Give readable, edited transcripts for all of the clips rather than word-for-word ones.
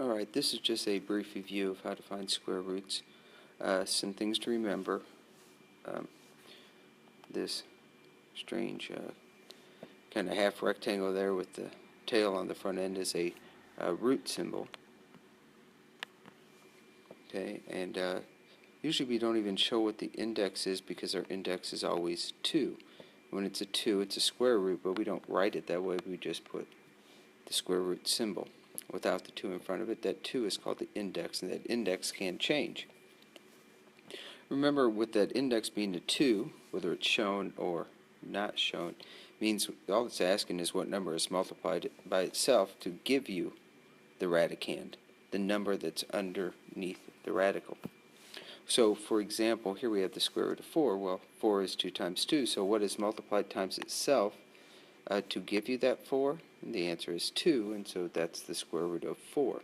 Alright, this is just a brief review of how to find square roots. Some things to remember. This strange kind of half rectangle there with the tail on the front end is a root symbol. Okay, and usually we don't even show what the index is because our index is always 2. When it's a 2, it's a square root, but we don't write it that way. We just put the square root symbol without the 2 in front of it. That 2 is called the index, and that index can change. Remember, with that index being a 2, whether it's shown or not shown, means all it's asking is what number is multiplied by itself to give you the radicand, the number that's underneath the radical. So, for example, here we have the square root of 4. Well, 4 is 2 times 2, so what is multiplied times itself to give you that 4? And the answer is 2, and so that's the square root of 4.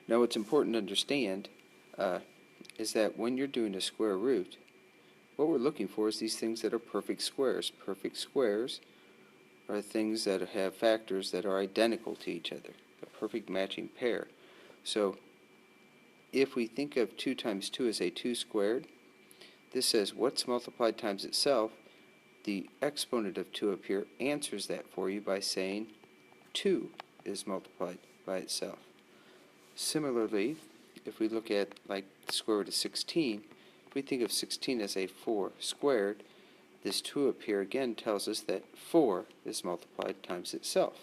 Now, what's important to understand is that when you're doing a square root, what we're looking for is these things that are perfect squares. Perfect squares are things that have factors that are identical to each other, a perfect matching pair. So if we think of 2 times 2 as a 2 squared, this says what's multiplied times itself. The exponent of 2 up here answers that for you by saying 2 is multiplied by itself. Similarly, if we look at like the square root of 16, if we think of 16 as a 4 squared, this 2 up here again tells us that 4 is multiplied times itself.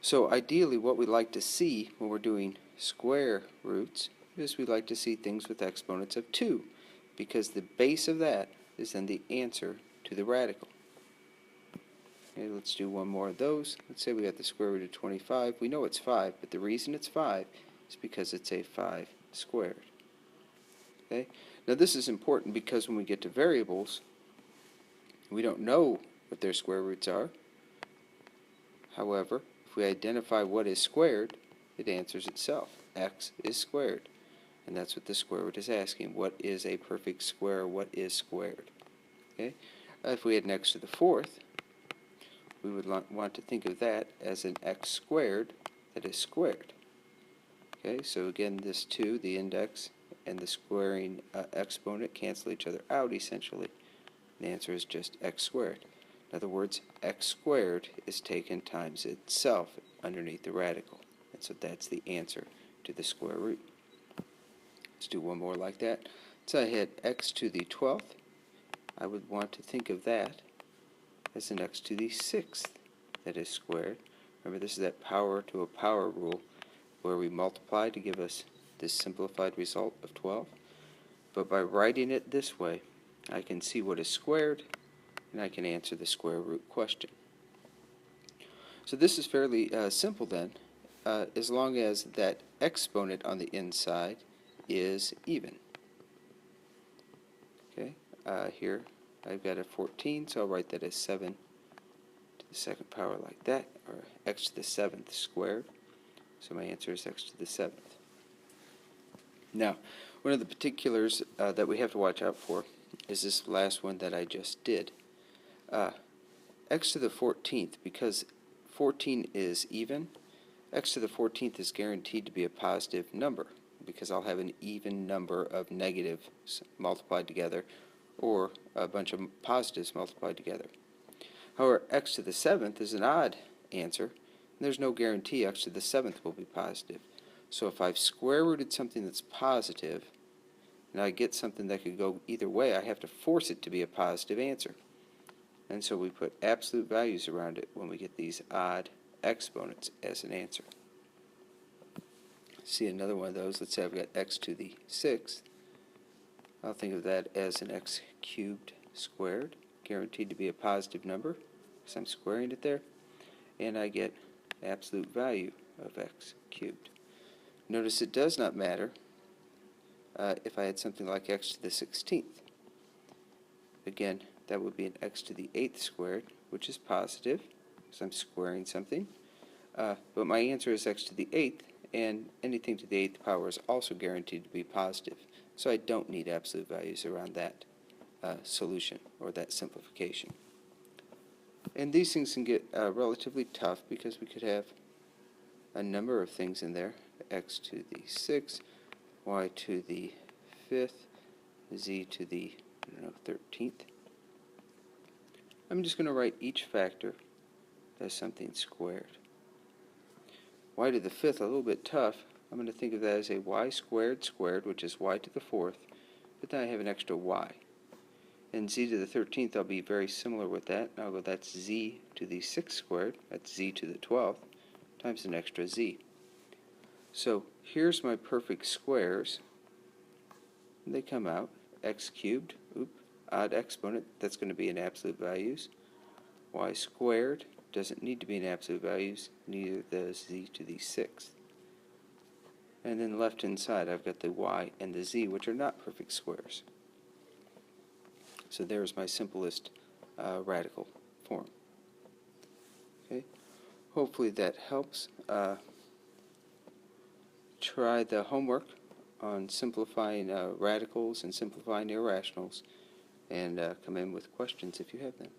So ideally what we like to see when we're doing square roots is we like to see things with exponents of 2, because the base of that is then the answer to the radical. Okay, let's do one more of those. Let's say we got the square root of 25. We know it's 5, but the reason it's 5 is because it's a 5 squared. Okay? Now this is important because when we get to variables, we don't know what their square roots are. However, if we identify what is squared, it answers itself. X is squared. And that's what the square root is asking. What is a perfect square? What is squared? Okay? If we had an x to the 4th, we would want to think of that as an x squared that is squared. Okay, so again, this 2, the index, and the squaring exponent cancel each other out essentially. The answer is just x squared. In other words, x squared is taken times itself underneath the radical. And so that's the answer to the square root. Let's do one more like that. So I had x to the 12th. I would want to think of that as an x to the 6th that is squared. Remember, this is that power to a power rule where we multiply to give us this simplified result of 12. But by writing it this way, I can see what is squared, and I can answer the square root question. So this is fairly simple then, as long as that exponent on the inside is even. Okay, here I've got a 14, so I'll write that as 7 to the 2nd power like that, or x to the 7th squared. So my answer is x to the 7th. Now, one of the particulars that we have to watch out for is this last one that I just did. X to the 14th, because 14 is even, x to the 14th is guaranteed to be a positive number, because I'll have an even number of negatives multiplied together, or a bunch of positives multiplied together. However, x to the 7th is an odd answer, and there's no guarantee x to the 7th will be positive. So if I've square rooted something that's positive, and I get something that could go either way, I have to force it to be a positive answer. And so we put absolute values around it when we get these odd exponents as an answer. See another one of those. Let's say I've got x to the 6th. I'll think of that as an x cubed squared, guaranteed to be a positive number, because I'm squaring it there, and I get absolute value of x cubed. Notice it does not matter if I had something like x to the 16th. Again, that would be an x to the 8th squared, which is positive, because I'm squaring something. But my answer is x to the 8th, and anything to the 8th power is also guaranteed to be positive. So I don't need absolute values around that solution, or that simplification. And these things can get relatively tough, because we could have a number of things in there. X to the 6th, y to the 5th, z to the 13th. I'm just going to write each factor as something squared. Y to the 5th, a little bit tough. I'm going to think of that as a y squared squared, which is y to the 4th, but then I have an extra y. And z to the 13th, I'll be very similar with that. I'll go, that's z to the 6th squared, that's z to the 12th, times an extra z. So here's my perfect squares. They come out. X cubed, odd exponent, that's going to be in absolute values. Y squared doesn't need to be in absolute values, neither does z to the 6th. And then left hand side, I've got the y and the z, which are not perfect squares. So there's my simplest radical form. Okay, hopefully that helps. Try the homework on simplifying radicals and simplifying irrationals, and come in with questions if you have them.